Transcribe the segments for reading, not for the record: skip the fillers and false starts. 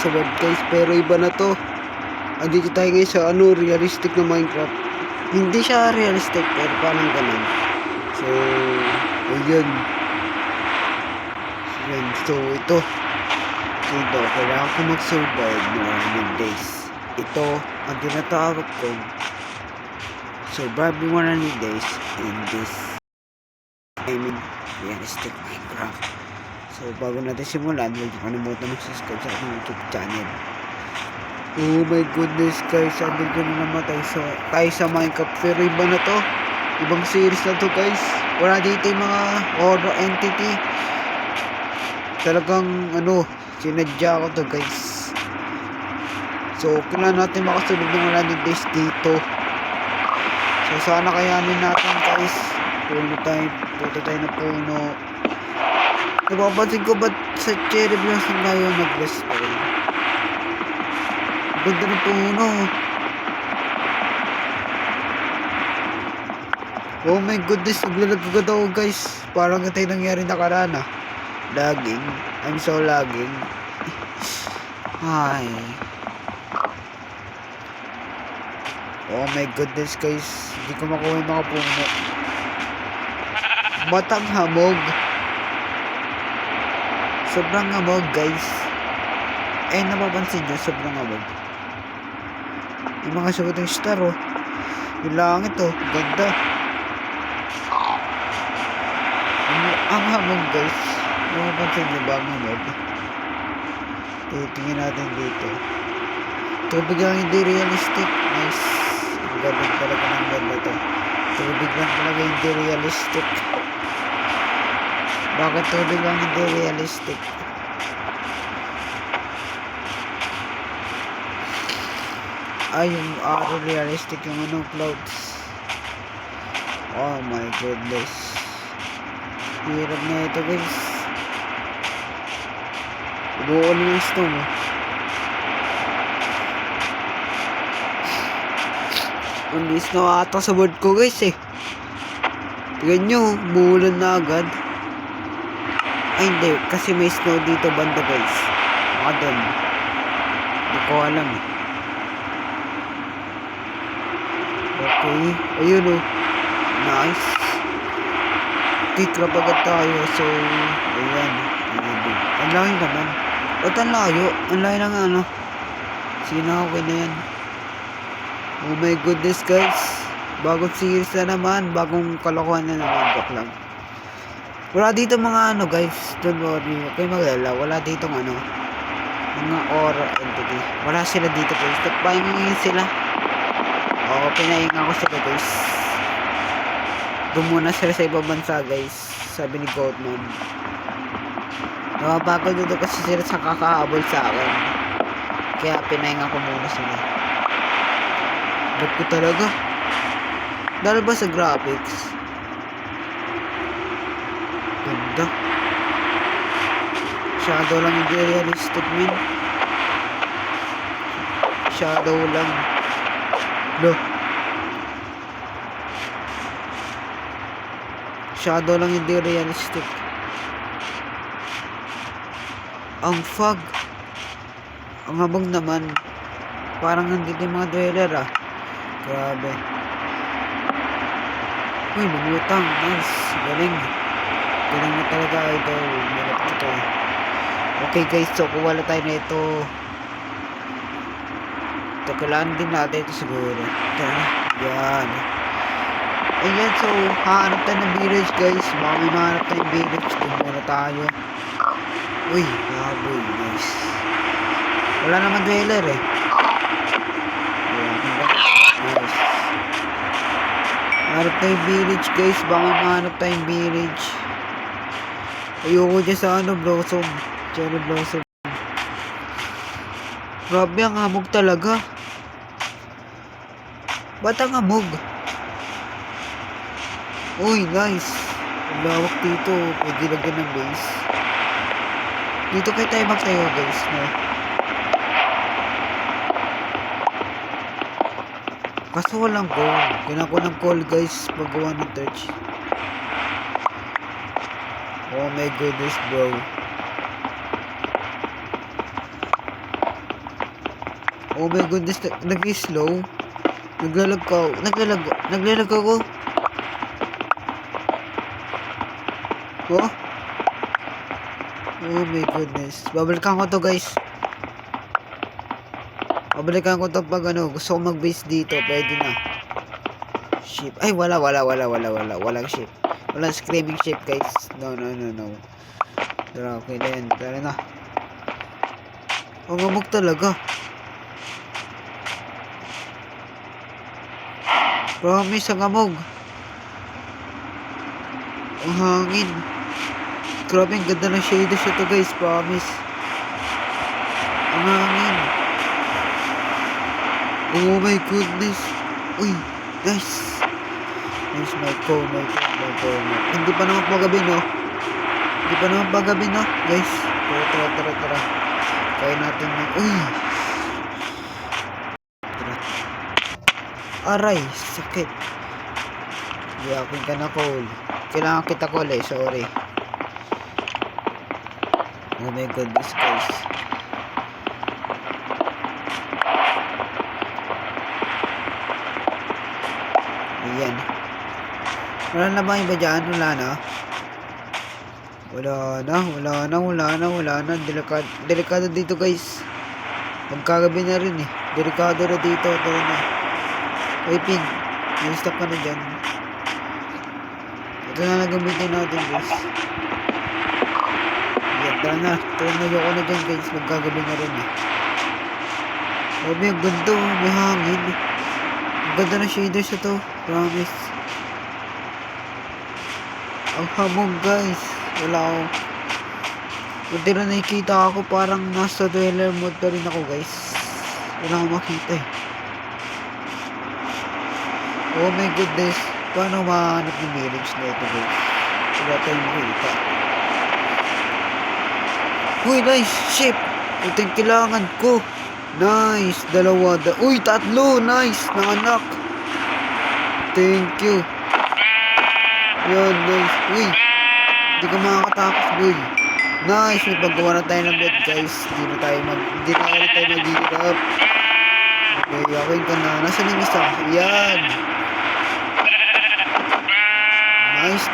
sa word guys, pero iba na to. Andito tayo ngayon sa realistic na Minecraft. Hindi siya realistic pero parang ganun. So ayun. So ito kailangan ko mag-survive ng 100 days. Ito ang tinatawag kong surviving 100 days in this realistic Minecraft. So bago natin simulan, huwag niyo kalimutan mag-subscribe sa aking YouTube channel. Oh my goodness guys, sabi ko na namatay tayo sa Minecraft, pero iba na to, ibang series na to guys. Wala dito yung mga horror entity, talagang sinadya ko to guys. So kailangan natin makasunod ng 100 days dito. So sana kayanin natin guys. Puto tayo na puno. Napapansin ko ba't sa cherry blossom ngayon nag-respawn? Ganda ng puno. Oh my goodness, naglalagagad ako guys. Parang ito yung nangyari nakaraan lagging. I'm so lagging. Hi. Oh my goodness guys, hindi ko makuha yung mga puno. Batang hamog. Sobrang hamog guys. Napapansin nyo, sobrang hamog. Yung mga shooting star yung langit ganda. Ang hamog guys. Napapansin nyo ba ang hamog? Tingin natin dito. Tubig ang hindi realistic. Nice. Ang galing talaga ng ganda to. Tubig lang talaga hindi realistic. Bakit tubig lang hindi realistic? Yung araw realistic yung clouds. Oh my goodness. Hirap na ito guys. Buo na yung snow Hindi snow ata sa board ko guys Tignan nyo, buulan na agad. Hindi, kasi may snow dito banda guys. Baka doon. Hindi ko alam Okay, ayun nice. Kikrab agad tayo. So, ayan. Ang layo naman. Ba't ang layo? Ang layo na Sige na, okay na yan. Oh my goodness guys. Bagong series na naman. Bagong kalokohan na naman. Joke lang. Wala dito mga guys. Don't worry. Okay magalala. Wala dito mga horror entity. Wala sila dito guys. Nagpahingin sila. Pinahinga ko sila guys. Dumuna sila sa ibang bansa guys. Sabi ni Goatman. Napapagod dito kasi sila sa kakahabol sa akin. Kaya pinahinga ko muna sila. Ba't ko talaga? Dahil ba sa graphics? Ganda. Shadow lang hindi realistic min. Shadow lang. Shadow lang hindi realistic. Ang fog. Ang habang naman. Parang nandito yung mga dweller Grabe. Uy, lumutang. Nice. Galing. Galing na talaga idol. Malap ito Okay guys, so kuwala tayo na ito. Kailangan din natin ito siguro. Yan. Ayan, so hahanap tayo ng village guys. Baka may mahanap tayong village. Doon muna tayo. Uy, baboy. Nice. Wala naman dweller Nice. Hanap tayong village guys. Baka may mahanap tayong village. Ayoko dyan sa blossom. Cherry blossom. Grabe ang hamog talaga. Ba't ang hamog? Uy, nice. Ang lawak dito. Pwede lagyan ng base. Dito kayo tayo magtayo guys. Kaso walang goal. Kailangan ko ng call guys. Paggawa ng torch. Oh my goodness bro. Oh my goodness, nag-slow. Naglalag ako. Oh? Oh my goodness. Babalikan ko to guys. Babalikan ko to pag ano, gusto ko mag-base dito. Pwede na. Ship. Ay, wala. Walang ship. Walang screaming ship guys. No. Tara, okay na yan. Tara na. Umabog talaga. Promise, ang amog. Ang hangin. Grabe, ang ganda ng shaders ito guys. Promise. Ang hangin. Oh my goodness. Uy, nice. Nice, my phone. Hindi pa naman pagabi, no? Guys. Tara. Kaya natin na. Uy. Tara. Aray, sakit. Yakin ka na, Cole. Kailangan kita, Cole, eh. Sorry. Oh my goodness, guys. Ayan. Wala na ba iba dyan? Wala na. Delikado dito guys. Magkagabi na rin eh. Delikado na dito. Tara na. Uy, Pin. Stop ka na dyan. Ito na nagamitin natin guys. Ayan, tara na. Ayoko na dyan guys. Magkagabi na rin eh. Ang ganda. May hangin. Ang ganda na shaders ito. Promise. Ang hamog guys. Wala ako. Buti na nakikita ako parang nasa dweller mode pa rin ako guys. Wala akong makita eh. Oh my goodness. Paano mahanap yung village na ito guys? Wala tayong makita. Uy, nice ship. Ito yung kailangan ko. Nice. Dalawa. Uy, tatlo. Nice. Nanganak. Thank you. Yan, nice. Uy. Hindi ka makakatakas, boy. Nice. May paggawa na tayo ng bed, guys. Hindi na tayo mag-hirap. Okay, yakin ka na. Nasaan yung isa? Yan. Nice.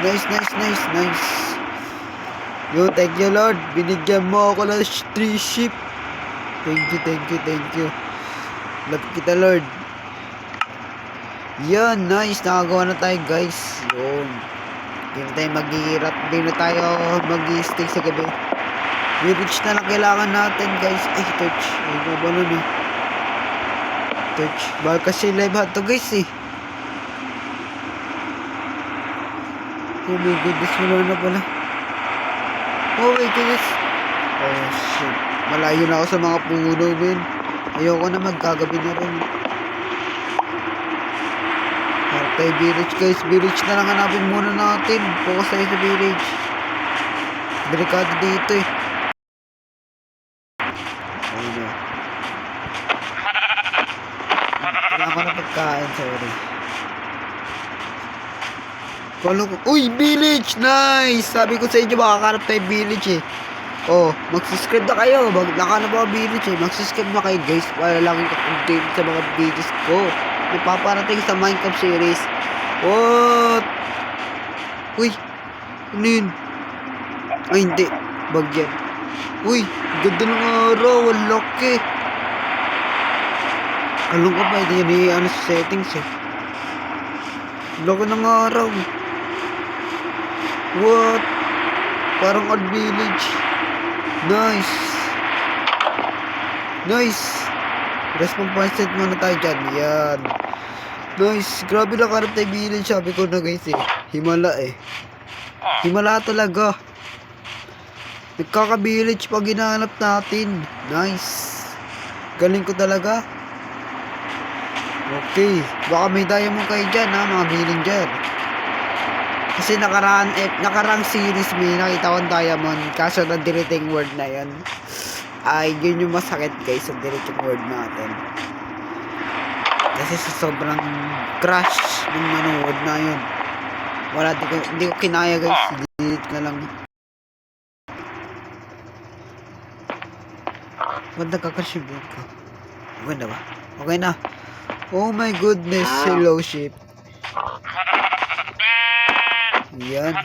Yo, thank you, Lord. Binigyan mo ako ng 3 ship. Thank you. Love kita, Lord. Yan, nice. Nakagawa na tayo, guys. Yun. Hindi na tayo maghihirap. Hindi na tayo mag-stay sa gabi. Village na lang kailangan natin, guys. Ay, touch. Ay, ba nun eh. Touch. Bahal kasi live hot to, guys eh. Oh my goodness, wala na pala. Oh my goodness. Oh shit. Malayo na ako sa mga puno, man. Ayoko na, magkagabi na rin. Tayo village guys. Village na lang hanapin muna natin. Focus tayo sa village. Delikado dito eh. Ayun o. Kailangan ko na pagkain. Sorry. Uy! Village! Nice! Sabi ko sa inyo makakarap tayo village eh. Oh, mag-subscribe na kayo. Nakana ba village eh. Mag-subscribe na kayo guys. Para lagi ka-update sa mga videos ko. Napaparating sa Minecraft series. What? Uy, ano yun? Ay, hindi. Bagyan. Uy, ganda ng araw. Ang laki. Along ka ba? Hindi yan sa settings eh. Laki ng araw. What? Parang odd village. Nice. Respawn point set muna tayo dyan. Yan. Nice. Grabe lang karap tayo village. Sabi ko na guys eh. Himala eh. Himala talaga. Nagkaka-village pag hinahanap natin. Nice. Galing ko talaga. Okay. Baka may diamond kayo dyan ha. Mga billing dyan. Kasi nakarang series may nakita kong diamond. Kaso na deleting word na yan. Ay, yun yung masakit guys sa deleting word natin. Kasi sa sobrang crash ng manood na yun. Wala, hindi ko kinaya guys. Delete na lang. Ba't nagkakashibog ka? Okay na ba? Okay na. Oh my goodness. Hello, ship. Yan.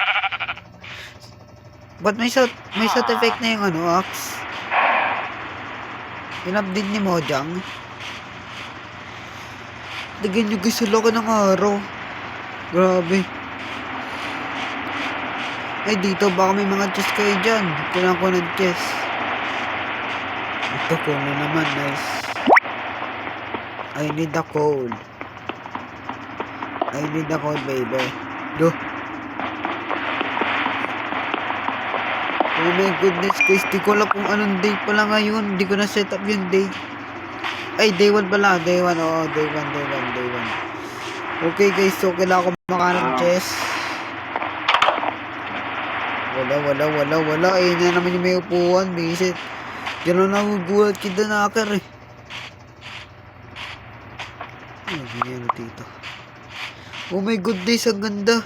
Ba't may sound effect na yung Axe? In-update ni Mojang. Tignan nyo guys, sila ka ng araw. Grabe. Ay, dito baka may mga chest kayo dyan. Kailangan ko ng chest. Ito ko na naman, nice. I need a coal. I need a coal, baby. Do. Oh my goodness guys, di ko alam kung anong day pala ngayon. Di ko na set up yung day. Ay, day 1 pala. Day 1, oo. Day 1. Okay guys, so kailangan ko makahanap ng chest. Wala. Eh, na naman yung may upuan. Bisit. Diyan na nagugulat kita na akar eh. Ay, ganyan dito. Oh my goodness, ang ganda.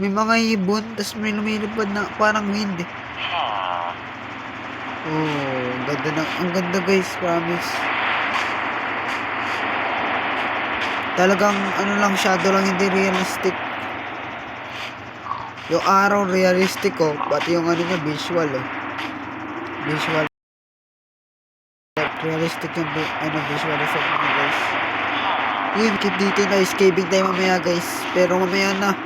May mga ibon, tas may lumilipad na parang wind eh. Oh, ang ganda guys, promise. Talagang ano lang, shadow lang, hindi realistic. Yung araw realistic oh, pati yung ano niya, visual oh. Visual. Realistic yung visual effect niya guys. Uy, keep dito na, escaping tayo mamaya guys. Pero mamaya na.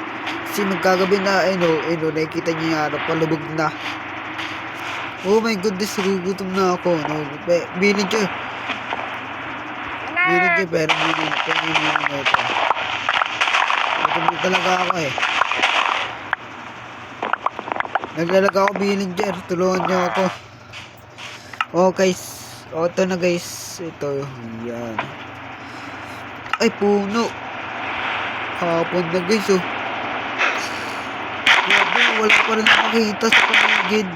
Kasi magkagabi na, nakikita niyo yung araw, palubog na. Oh my goodness, gugutom na ako. No, bilin ko. Pero bilin ko na ito. Gutom na talaga ako eh. Naglalaga ako Billinger, tulungan niyo ako. Oh guys, ito na guys. Ito, yan. Ay, puno. Hapon na guys oh. Wala pa rin makita sa paligid.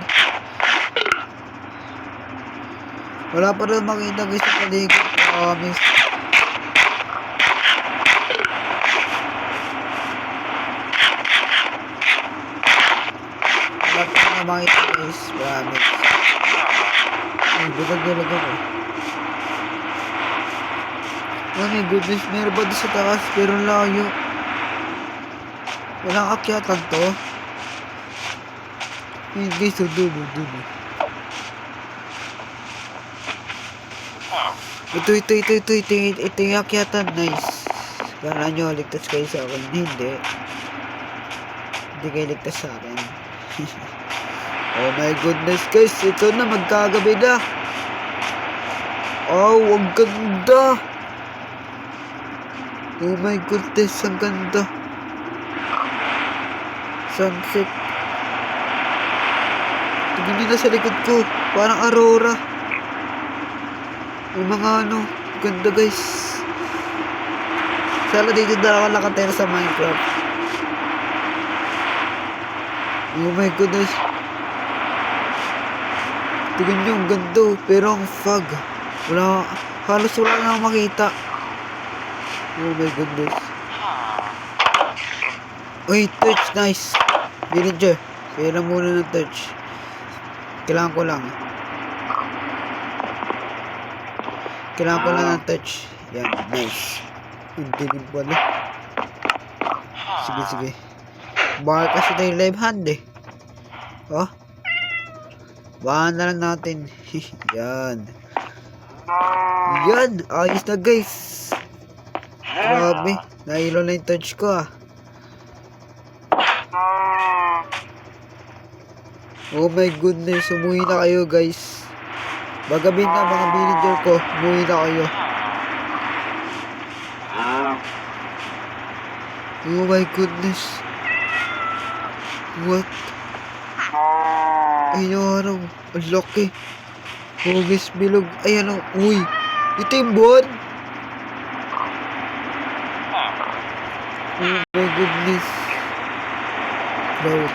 Wala pa rin makita guys sa paligid. Promise. Wala pa rin makita guys. Promise. Ay, bulag ako. Oh my goodness, meron ba doon sa taas? Pero layo. Walang akyatan to. Hey guys, dulo. Ito yung akyatan, nice. Kala nyo, ligtas kayo sa akin. Hindi kayo ligtas sa akin. Oh my goodness guys, ito na, magkagabi na. Oh, ang ganda. Oh my goodness, ang ganda. Sunset. Tignan nyo na sa likod ko, parang aurora. May mga ganda guys. Sana dito na ako nakatira sa Minecraft. Oh my goodness. Tignan nyo, ang ganda. Pero ang fog. Halos wala na akong makita. Oh my goodness. Uy, torch, nice. Villager, kailan muna ng torch. Kailangan ko lang ng touch. Yan, nice. Ang dilim pala. Sige. Baka kasi tayo live hand eh. Oh. Bahan na lang natin. Yan. Ayos na guys. Grabe. Nahilo na yung touch ko ah. Oh my goodness. Umuwi na kayo guys. Bagabin na mga villager ko. Umuwi na kayo. Oh my goodness. What? Ay, yung ang laki. Hugis bilog. Ay, uy. Ito yung buwan. Oh my goodness. Cloud.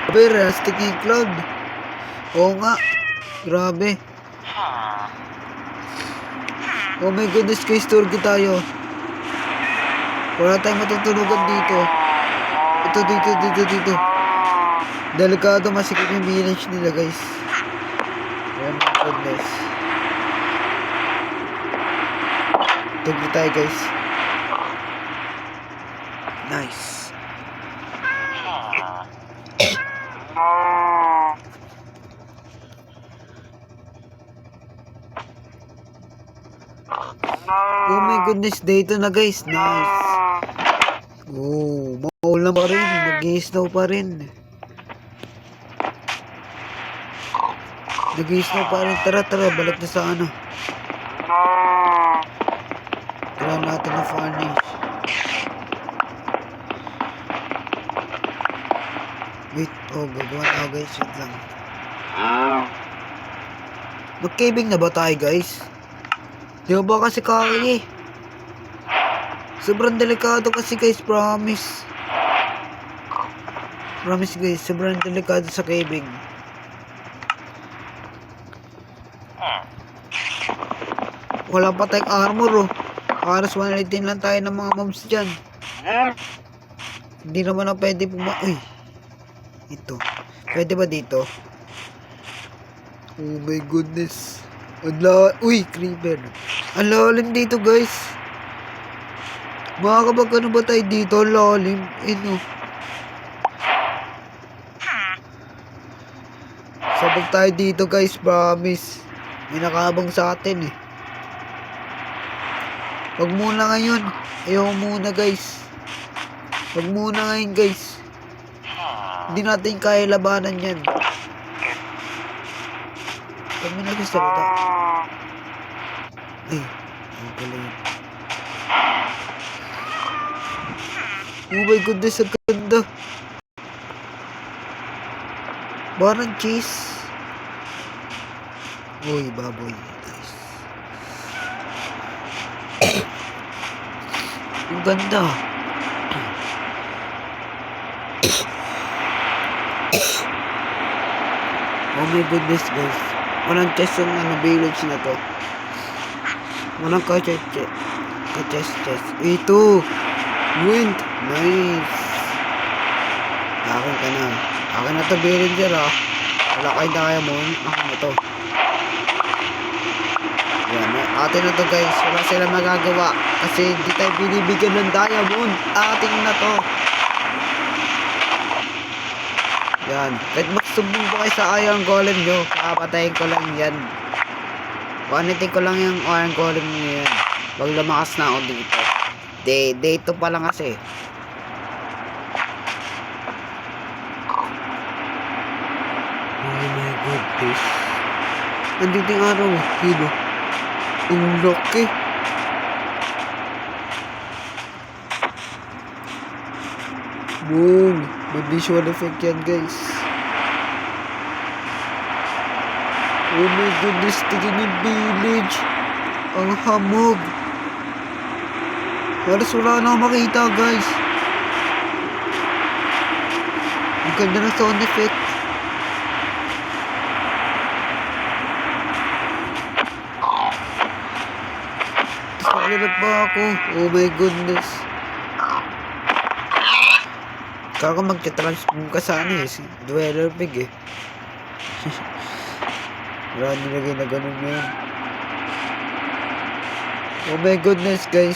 Grabe, realistic yung cloud. Oo nga. Grabe. Oh my goodness, guys, turgo tayo. Wala tayong matutulugan dito. Ito, dito. Delikado, masikip yung village nila, guys. Oh my goodness. Tugi tayo guys. Nice. Oh my goodness, day 2 na guys. Nice. Oh, maulan pa rin. Nag-i-snow pa rin. Nag-i-snow pa rin. Tara, balik na sa ano. Tara natin na furnish. Wait, gagawa na guys. Wait lang. Mag-caving na ba tayo guys? Di ba kasi kaya eh. Sobrang delikado kasi guys, promise. Promise guys, sobrang delikado sa caving. Wala pa tayong armor oh. Aras 118 lang tayo ng mga mobs dyan. Hindi naman na pwede Uy. Ito. Pwede ba dito? Oh my goodness. Uy, creeper. Ang lalim dito guys. Makakapag ano ba tayo dito? Lalim. Ino. Sabag tayo dito guys, promise. May nakabang sa atin eh. Wag muna ngayon. Ayaw muna guys. Wag muna ngayon guys. Hindi natin kaya labanan yan. Kami nagsasalita. Ay, ang pala yun. Oh my goodness, ang ganda. Parang cheese. Uy, baboy. Nice. Ang ganda. Oh my goodness guys. Walang chest yung village na to. Walang ka-chest. Ito. Wind. Nice. Akin ka na. Akin na to villager ah. Wala kayo diamond. Akin na to. Yan. Atin na to guys. Wala sila magagawa. Kasi di tayo binibigyan ng diamond. Atin na to. Yan. Kahit magsubong po kayo sa iron golem nyo, papatayin ko lang yan. Panitin ko lang yung iron golem nyo yan. Pag lumakas na ako dito. Day 2 pa lang kasi. Oh my goodness. Nandito yung araw. Hilo. Ang laki. Boom. May visual effect yan guys. Oh my goodness, tignan yung village. Ang hamog. Halos wala na akong makita guys. Ang ganda ng sound effect. Tapos nakilag pa ako. Oh my goodness. Kaka magka-transform ka sa ano eh. Dweller pig eh. Wala nilagay na ganun yun. Oh my goodness guys.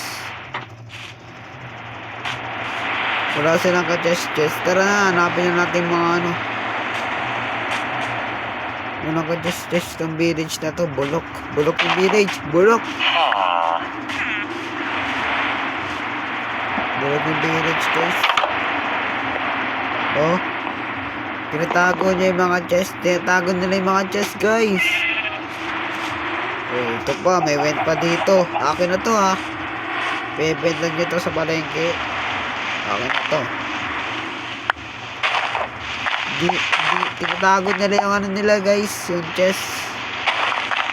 Wala silang ka-chest. Tara na, hanapin na natin mga ano. Walang ka-chest ng village na to. Bulok yung village. Bulok yung village guys. Oh, tinatago niya yung mga chest. Tinatago nila yung mga chest guys. Oh, ito pa, may vent pa dito. Akin na to ha. Bebent lang nyo to sa palengke. Akin na to. Tinatago nila yung ano nila guys, yung chest.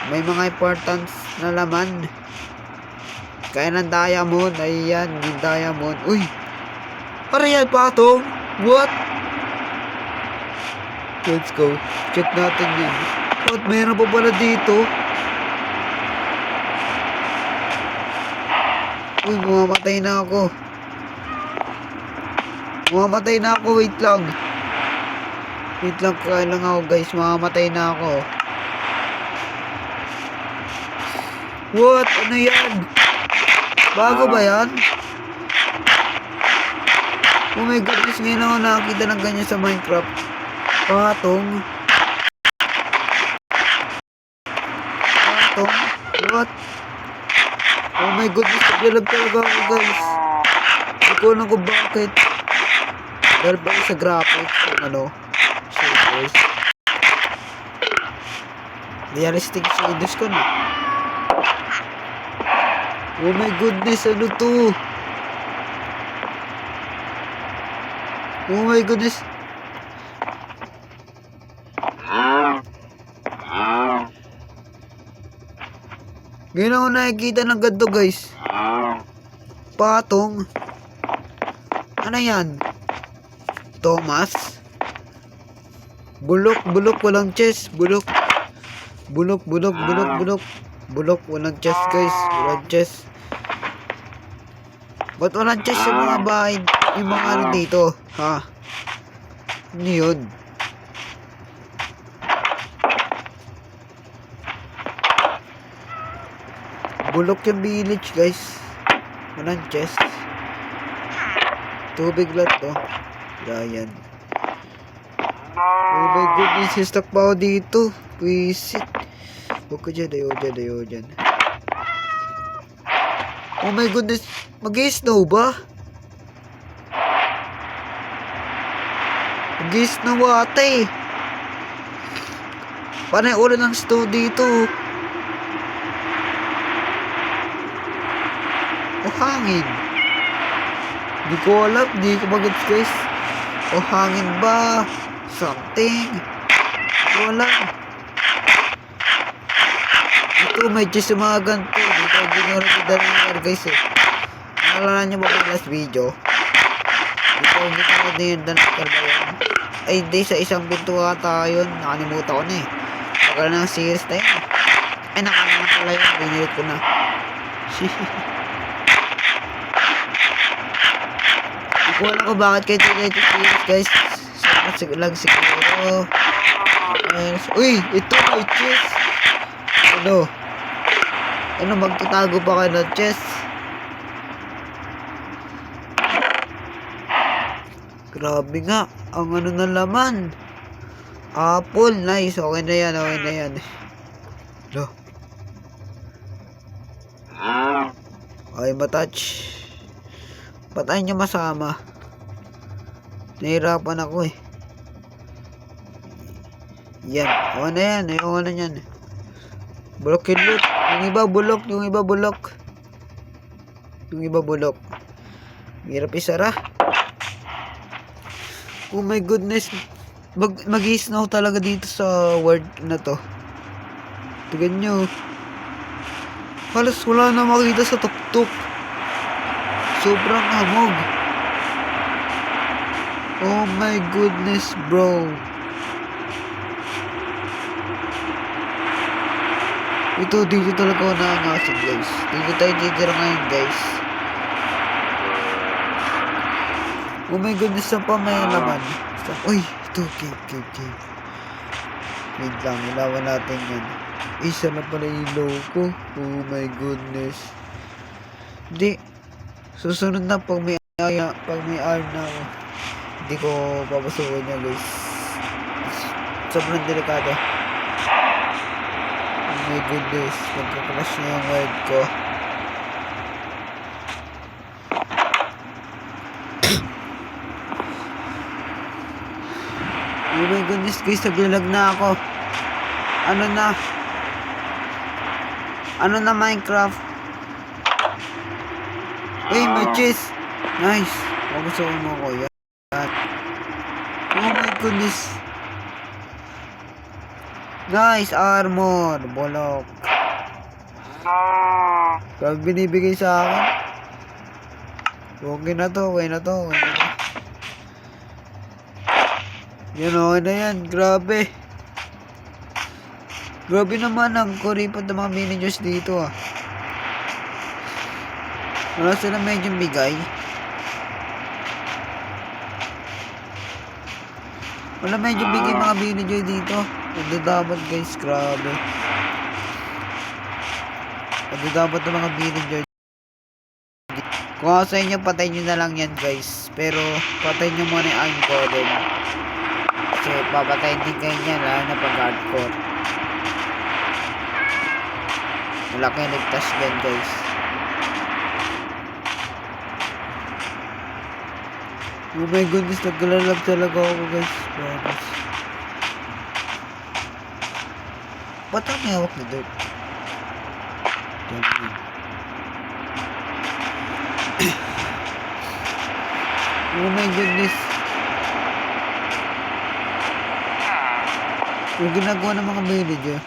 May mga important na laman. Kaya ng diamond. Ayan, yung diamond. Uy, para yan pa to. What? Let's go. Check natin yan. What? Mayroon pa pala dito. Uy, mamamatay na ako. Wait lang. Kaya lang ako guys. Mamamatay na ako. What? Ano yan? Bago ba yan? Oh my goodness, ngayon ako nakakita ng ganyan sa Minecraft. Patong. Patong? What? Oh my goodness, naglalag talaga ako guys. Hindi ko alam kung bakit. Dahil ba sa graphics, yung ano, shaders. Realistic shaders ko na. Oh my goodness, ano to? Oh my goodness. Ngayon ako nakikita ng ganito guys. Patong. Ano yan? Thomas? Bulok, walang chest. Bulok, walang chest guys. Walang chest. Ba't walang chest sa mga bahay? Yung mga ano dito? Ha? Ano yun? Bulok yung village guys. Walang chest. Tubig lang to. Yan. Oh my goodness, stuck pa ako dito. Visit. Huwag ko dyan, ayaw dyan. Oh my goodness, mag-i-snow ba? Mag-i-snow ata eh. Paano yung ulan ng snow dito? O hangin? Di ko alam, di ko magets guys. O hangin ba? Something. Di ko alam. Ito, medyo sumagan to. Dito, ginuro ko dahil guys eh. Naalala nyo ba last video? Dito, ginuro din yung danakar ba yun? Ay, di sa isang binto ata yun. Nakalimutan ko na eh. Tagal na ng series na yun. Ay, nakalimutan pala yun. Binilit ko na. Hindi ko alam kung bakit kayo ito series guys. Sapat lang siguro. Uy, ito may chest. Ano, magtatago pa kayo ng chest? Grabe nga, ang ano na laman. Apple, nice, okay na yan. Lo. Okay, matouch. Patayin nyo masama. Nahirapan ako eh. Yan, okay na yan, ayoko na yan. Bulok yung loot. Yung iba bulok. Hirap isara. Oh my goodness. Mag-i-snow talaga dito sa world na to. Tignan nyo. Halos wala na makita sa tuktok. Sobrang hamog. Oh my goodness bro. Ito, dito talaga ako nangangasig guys. Dito tayo titira ngayon guys. Oh my goodness, saan pa may laman? Uy, ito, cave. Wait lang, ilawan natin yan. Isa na pala yung low ko. Oh my goodness. Hindi. Susunod na pag may iron na ako. Hindi ko papasukin niya guys. Sobrang delikado. Oh my goodness, magkakalas na yung word ko. Oh my goodness guys, naglalag na ako. Ano na Minecraft? Uy, may chest. Nice. Magustuhan mo ko yan. Oh my goodness. Nice armor. Bolok. Grabe binibigay sa akin. Okay na to. Yan, okay na yan. Grabe. Grabe naman ang kuripot ng mga minions dito ah. Wala sila medyo bigay. Wala medyo bigay mga minions dito. Nagdadamag guys, grabe. Pwede dapat ng mga villager. Kung ako sa inyo, patay nyo na lang yan guys. Pero, patay nyo muna yung Iron Golem. Kasi, papatay din kayo niya, lalo na pag hardcore. Malaki ligtas din guys. Oh my goodness, nagkalalag talaga ako guys. Promise. Ba't ang may hawak na dirt? Damn. Oh my goodness. Yung ginagawa ng mga villager.